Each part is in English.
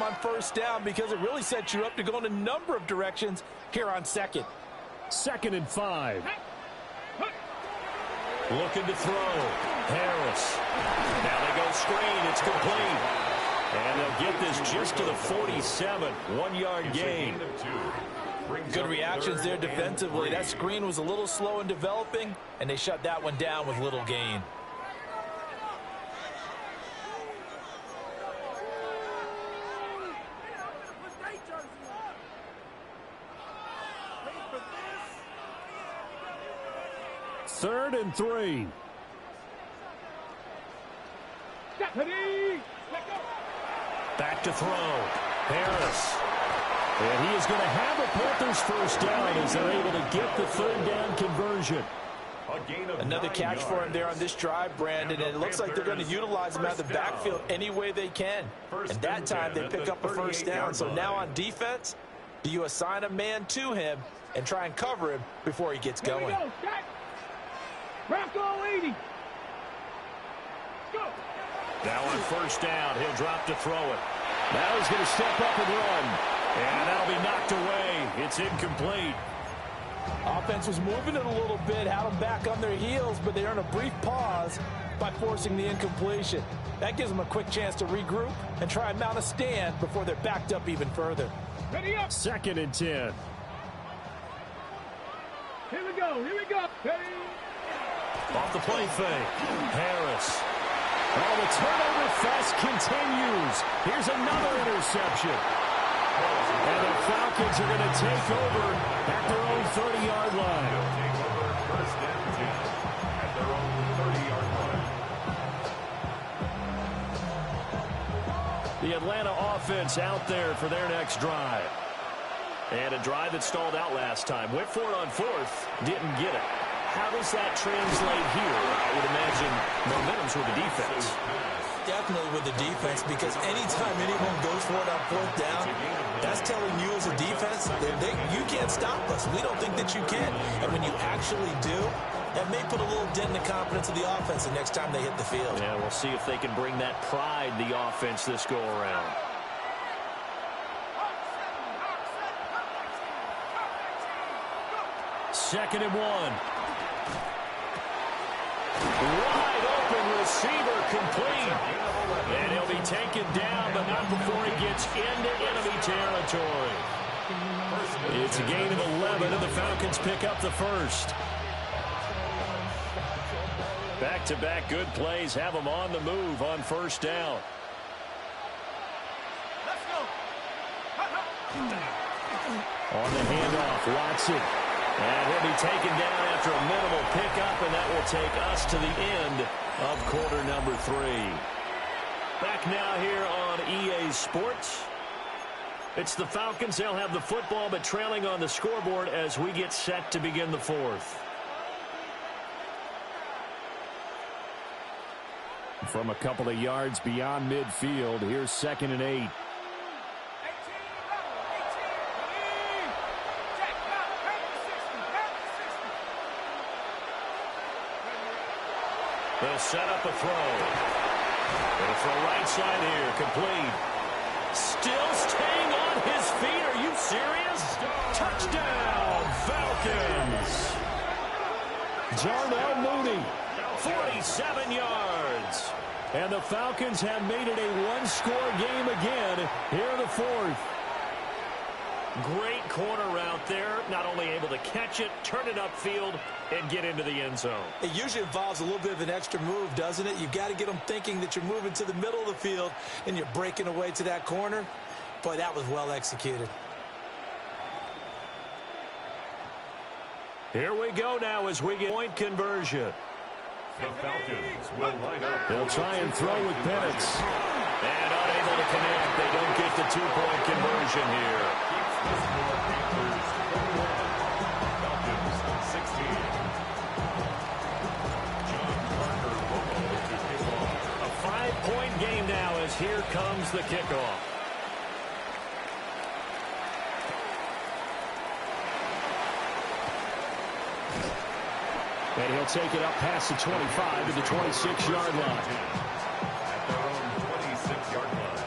on first down because it really sets you up to go in a number of directions here on second. 2nd and 5. Looking to throw. Harris. Now they go screen. It's complete. And they'll get this just to the 47. 1-yard gain. Good reactions there defensively. That screen was a little slow in developing, and they shut that one down with little gain. Third and 3. Back to throw. Harris. And he is going to have a Panthers first down as they're able to get the 3rd down conversion. Another catch for him there on this drive, Brandon, and it looks like they're going to utilize him out of the backfield any way they can. And that time they pick up a first down. So now on defense, do you assign a man to him and try and cover him before he gets going? Now on first down, he'll drop to throw it. Now he's going to step up and run. And that'll be knocked away. It's incomplete. Offense was moving it a little bit, had them back on their heels, but they earn a brief pause by forcing the incompletion. That gives them a quick chance to regroup and try and mount a stand before they're backed up even further. Ready up. 2nd and 10. Here we go. Ready. Off the play fake. Harris. Oh, the turnover fest continues. Here's another interception. And the Falcons are going to take over at their own 30-yard line. The Atlanta offense out there for their next drive. And a drive that stalled out last time. Went for it on 4th. Didn't get it. How does that translate here? I would imagine momentum's with the defense. Definitely with the defense, because anytime anyone goes for it on 4th down, that's telling you as a defense that you can't stop us. We don't think that you can. And when you actually do, that may put a little dent in the confidence of the offense the next time they hit the field. Yeah, we'll see if they can bring that pride, the offense, this go around. Second and 1. Wide open receiver complete. And he'll be taken down, but not before he gets into enemy territory. It's a gain of 11, and the Falcons pick up the first. Back-to-back good plays have them on the move on first down. Let's go. On the handoff, Watson. And he'll be taken down after a minimal pickup, and that will take us to the end of quarter number 3. Back now here on EA Sports. It's the Falcons. They'll have the football, but trailing on the scoreboard as we get set to begin the 4th. From a couple of yards beyond midfield, here's 2nd and 8. They'll set up a throw. They'll throw right side here, complete. Still staying on his feet. Are you serious? Touchdown, Falcons. Darnell Mooney. 47 yards. And the Falcons have made it a one-score game again here in the 4th. Great corner route there. Not only able to catch it, turn it upfield, and get into the end zone. It usually involves a little bit of an extra move, doesn't it? You've got to get them thinking that you're moving to the middle of the field and you're breaking away to that corner. Boy, that was well executed. Here we go now as we get point conversion. The Falcons will line up. They'll try and throw with Penix. And unable to connect. They don't get the two-point conversion here. Falcons 16. John Parker Lobo to kick off. A 5-point game now as here comes the kickoff. And he'll take it up past the 25 to the 26-yard line. At their own 26-yard line.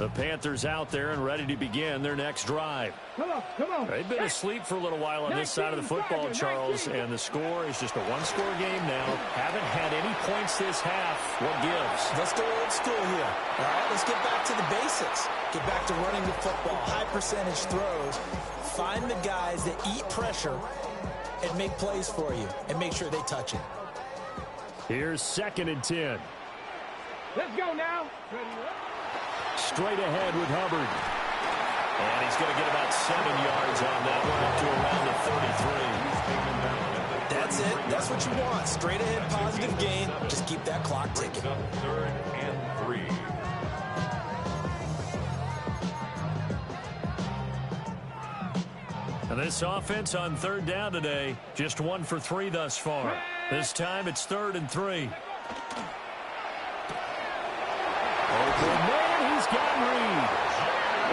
The Panthers out there and ready to begin their next drive. Come on, come on. They've been asleep for a little while on this side of the football, Charles, and the score is just a one-score game now. Haven't had any points this half. What gives? Let's go old school here. All right, let's get back to the basics. Get back to running the football, high percentage throws. Find the guys that eat pressure and make plays for you, and make sure they touch it. Here's 2nd and 10. Let's go now. Straight ahead with Hubbard. And he's going to get about 7 yards on that one up to around the 33. That's it. That's what you want. Straight ahead, positive gain. Just keep that clock ticking. 3rd and 3. And this offense on 3rd down today, just 1 for 3 thus far. This time it's 3rd and 3. Open man, he's got Reed.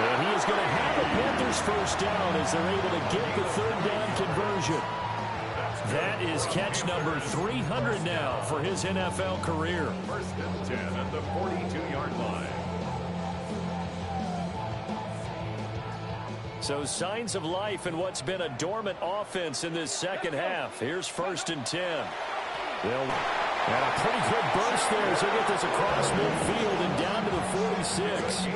And he is going to have the Panthers first down as they're able to get the 3rd down conversion. That is catch number 300 now for his NFL career. 1st and 10 at the 42-yard line. So signs of life in what's been a dormant offense in this second half. Here's 1st and 10. And a pretty quick burst there as they get this across midfield and down to the 46.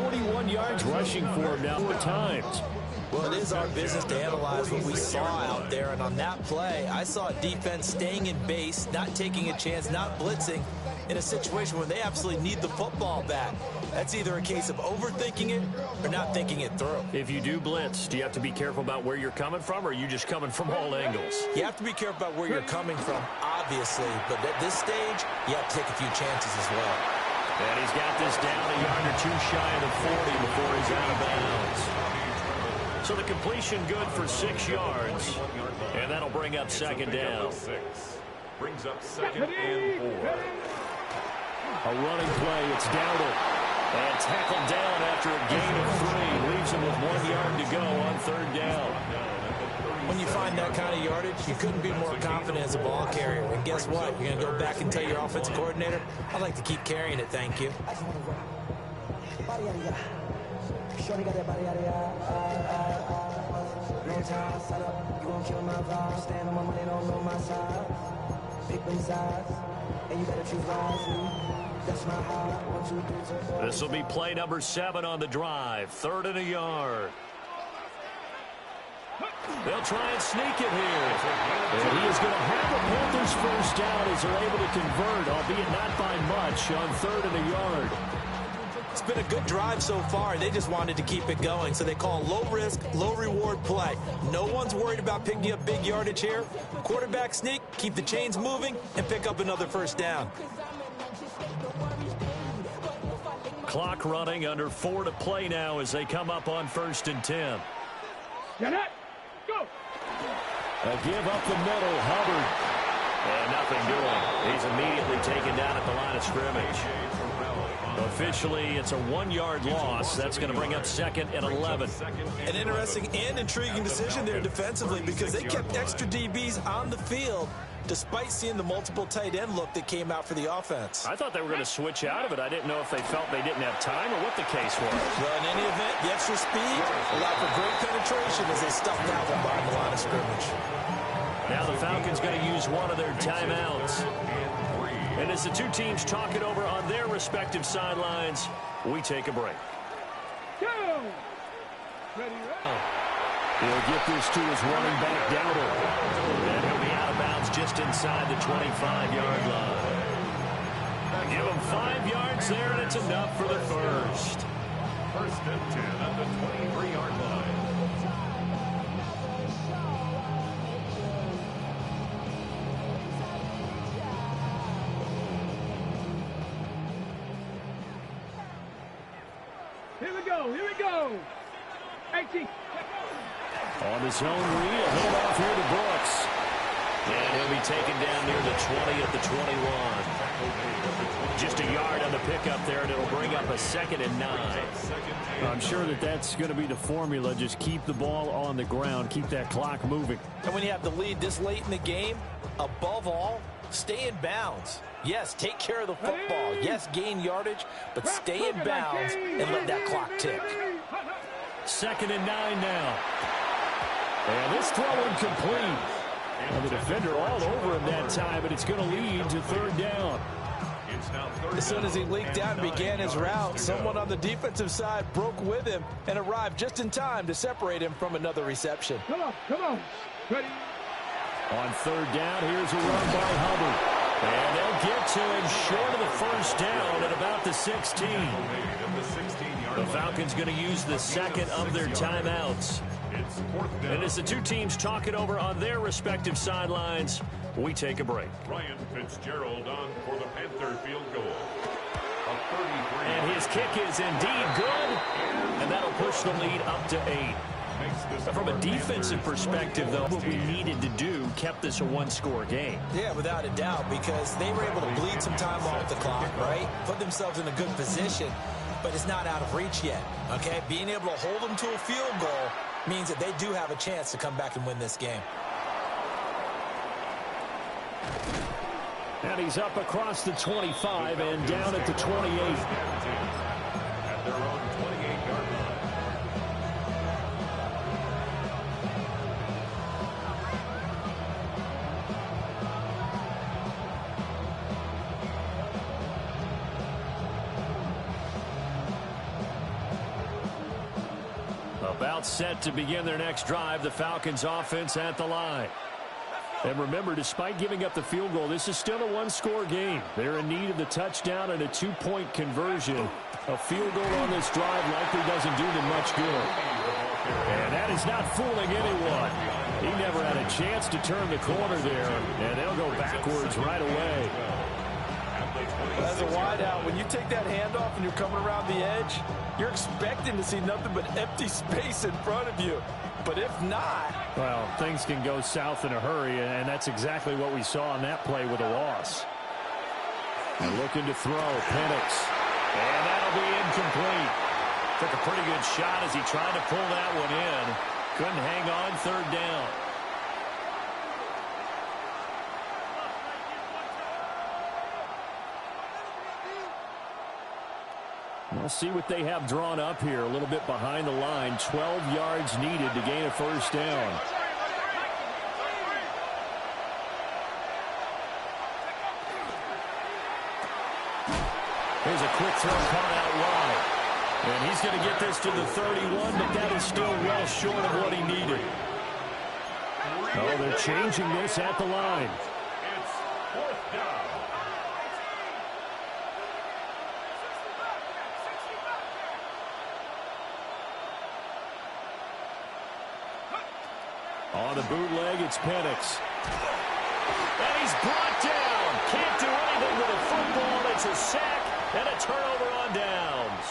41 yards rushing for him now 4 times. Well, it is our business to analyze what we saw out there, and on that play, I saw defense staying in base, not taking a chance, not blitzing in a situation where they absolutely need the football back. That's either a case of overthinking it or not thinking it through. If you do blitz, do you have to be careful about where you're coming from, or are you just coming from all angles? You have to be careful about where you're coming from, obviously, but at this stage, you have to take a few chances as well. And he's got this down a yard or 2 shy of the 40 before he's out of bounds. So the completion good for 6 yards, and that'll bring up 2nd down. Brings up 2nd and 4. A running play, it's Dowdle. And tackled down after a gain of 3. Leaves him with 1 yard to go on 3rd down. When you find that kind of yardage, you couldn't be more confident as a ball carrier. And guess what? You're going to go back and tell your offensive coordinator, I'd like to keep carrying it, thank you. This will be play number 7 on the drive. 3rd and a yard. They'll try and sneak it here. And he is going to have the Panthers first down as they're able to convert, albeit not by much, on 3rd and a yard. It's been a good drive so far. They just wanted to keep it going, so they call low-risk, low-reward play. No one's worried about picking up big yardage here. Quarterback sneak, keep the chains moving, and pick up another first down. Clock running, under 4 to play now as they come up on 1st and 10. Get it. Go. A give up the middle, Hubbard. And nothing doing. He's immediately taken down at the line of scrimmage. Officially, it's a 1-yard loss. That's going to bring up 2nd and 11. An interesting and intriguing decision there defensively because they kept extra DBs on the field despite seeing the multiple tight end look that came out for the offense. I thought they were going to switch out of it. I didn't know if they felt they didn't have time or what the case was. Well, in any event, the extra speed allowed for great penetration as they stuffed that one behind the line of scrimmage. Now the Falcons going to use one of their timeouts. And as the two teams talk it over on their respective sidelines, we take a break. Go. Ready, He'll get this to his running back, Dowdle. And he'll be out of bounds just inside the 25-yard line. Give him 5 yards there, and it's enough for the first. 1st and 10 at the 23-yard line. Here we go. Here we go. 18. On his own read, a handoff here to Brooks. And he'll be taken down near the 20 at the 21. Just a yard on the pickup there, and it'll bring up a 2nd and 9. I'm sure that's going to be the formula. Just keep the ball on the ground. Keep that clock moving. And when you have the lead this late in the game, above all, Stay in bounds. Yes, take care of the football. Yes, gain yardage, but stay in bounds and let that clock tick. 2nd and 9 now. And this throw incomplete. And the defender all over him that time, but it's going to lead to 3rd down. As soon as he leaked out and began his route, someone on the defensive side broke with him and arrived just in time to separate him from another reception. Come on. Ready? On 3rd down, here's a run by Hubbard. And they'll get to him short of the 1st down at about the 16. The Falcons going to use the 2nd of their timeouts. And as the two teams talk it over on their respective sidelines, we take a break. Ryan Fitzgerald on for the Panther field goal. And his kick is indeed good, and that'll push the lead up to 8. From a defensive perspective, though, what we needed to do kept this a one-score game. Yeah, without a doubt, because they were able to bleed some time off the clock, right? Put themselves in a good position, but it's not out of reach yet, okay? Being able to hold them to a field goal means that they do have a chance to come back and win this game. And he's up across the 25 and down at the 28. At their own 28-yard line. About set to begin their next drive, the Falcons offense at the line. And remember, despite giving up the field goal, this is still a one-score game. They're in need of the touchdown and a 2-point conversion. A field goal on this drive likely doesn't do them much good. And that is not fooling anyone. He never had a chance to turn the corner there, and they'll go backwards right away. As a wideout, when you take that handoff and you're coming around the edge, you're expecting to see nothing but empty space in front of you. But if not... Well, things can go south in a hurry, and that's exactly what we saw on that play with a loss. And looking to throw, Penix. And that'll be incomplete. Took a pretty good shot as he tried to pull that one in. Couldn't hang on 3rd down. We'll see what they have drawn up here. A little bit behind the line. 12 yards needed to gain a 1st down. Here's a quick throw caught out wide. And he's going to get this to the 31, but that is still well short of what he needed. Oh, they're changing this at the line. It's 4th down. On a bootleg, it's Penix. And he's brought down. Can't do anything with a football. It's a sack and a turnover on downs.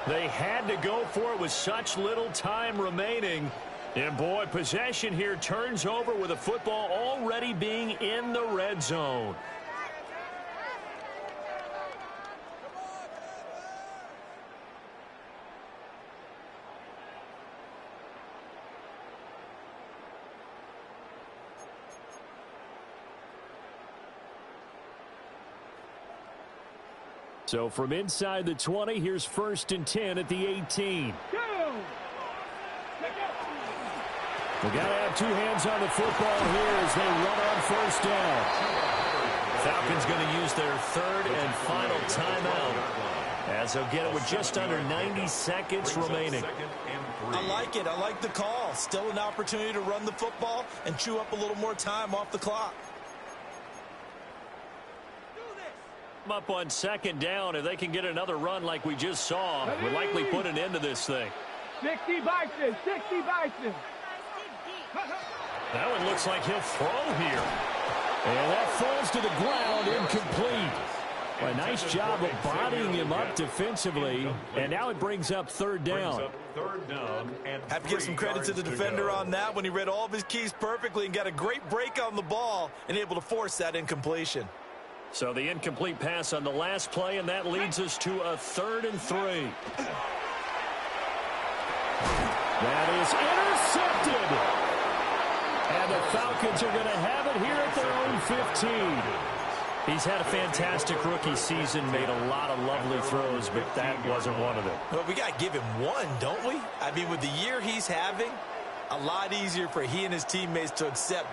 They had to go for it with such little time remaining. And, boy, possession here turns over with a football already being in the red zone. So from inside the 20, here's 1st and 10 at the 18. We got to have two hands on the football here as they run on 1st down. Falcons going to use their 3rd and final timeout as they'll get it with just under 90 seconds remaining. I like it. I like the call. Still an opportunity to run the football and chew up a little more time off the clock. Up on 2nd down. If they can get another run like we just saw, would likely put an end to this thing. 60 Bison, 60 Bison. That one looks like he'll throw here. And that falls to the ground, incomplete. A nice job of bodying him up defensively. And now it brings up 3rd down. Have to give some credit to the defender on that when he read all of his keys perfectly and got a great break on the ball and able to force that incompletion. So the incomplete pass on the last play, and that leads us to a 3rd and 3. That is intercepted. And the Falcons are going to have it here at their own 15. He's had a fantastic rookie season, made a lot of lovely throws, but that wasn't one of them. Well, we got to give him one, don't we? I mean, with the year he's having, a lot easier for he and his teammates to accept